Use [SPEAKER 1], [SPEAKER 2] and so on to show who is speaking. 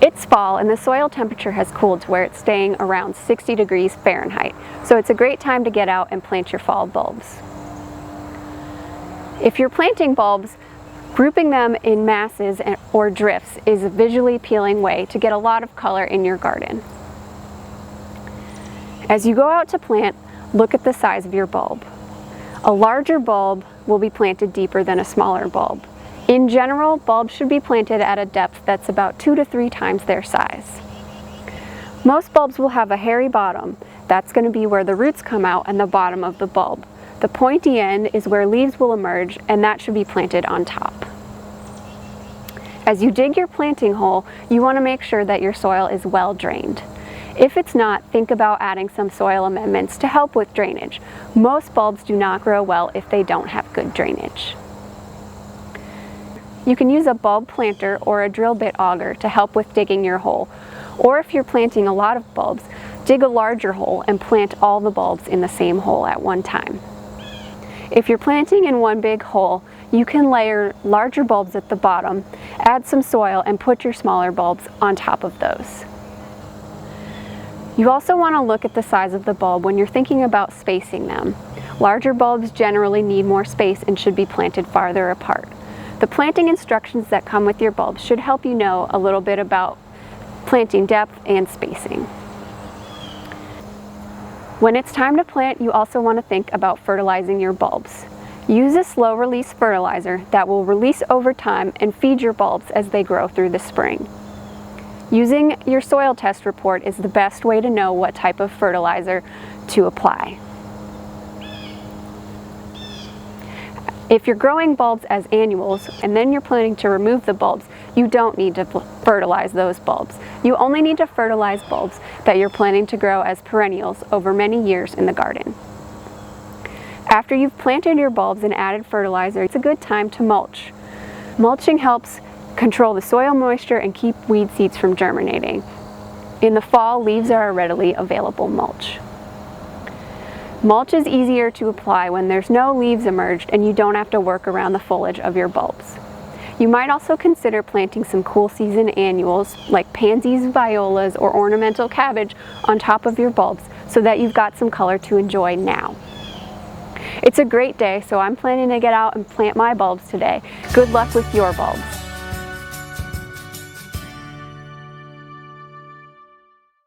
[SPEAKER 1] It's fall and the soil temperature has cooled to where it's staying around 60 degrees Fahrenheit, so it's a great time to get out and plant your fall bulbs. If you're planting bulbs, grouping them in masses or drifts is a visually appealing way to get a lot of color in your garden. As you go out to plant, look at the size of your bulb. A larger bulb will be planted deeper than a smaller bulb. In general, bulbs should be planted at a depth that's about 2 to 3 times their size. Most bulbs will have a hairy bottom. That's going to be where the roots come out and the bottom of the bulb. The pointy end is where leaves will emerge, and that should be planted on top. As you dig your planting hole, you want to make sure that your soil is well drained. If it's not, think about adding some soil amendments to help with drainage. Most bulbs do not grow well if they don't have good drainage. You can use a bulb planter or a drill bit auger to help with digging your hole. Or if you're planting a lot of bulbs, dig a larger hole and plant all the bulbs in the same hole at one time. If you're planting in one big hole, you can layer larger bulbs at the bottom, add some soil, and put your smaller bulbs on top of those. You also want to look at the size of the bulb when you're thinking about spacing them. Larger bulbs generally need more space and should be planted farther apart. The planting instructions that come with your bulbs should help you know a little bit about planting depth and spacing. When it's time to plant, you also want to think about fertilizing your bulbs. Use a slow release fertilizer that will release over time and feed your bulbs as they grow through the spring. Using your soil test report is the best way to know what type of fertilizer to apply. If you're growing bulbs as annuals and then you're planning to remove the bulbs, you don't need to fertilize those bulbs. You only need to fertilize bulbs that you're planning to grow as perennials over many years in the garden. After you've planted your bulbs and added fertilizer, it's a good time to mulch. Mulching helps control the soil moisture and keep weed seeds from germinating. In the fall, leaves are a readily available mulch. Mulch is easier to apply when there's no leaves emerged and you don't have to work around the foliage of your bulbs. You might also consider planting some cool season annuals like pansies, violas, or ornamental cabbage on top of your bulbs so that you've got some color to enjoy now. It's a great day, so I'm planning to get out and plant my bulbs today. Good luck with your bulbs.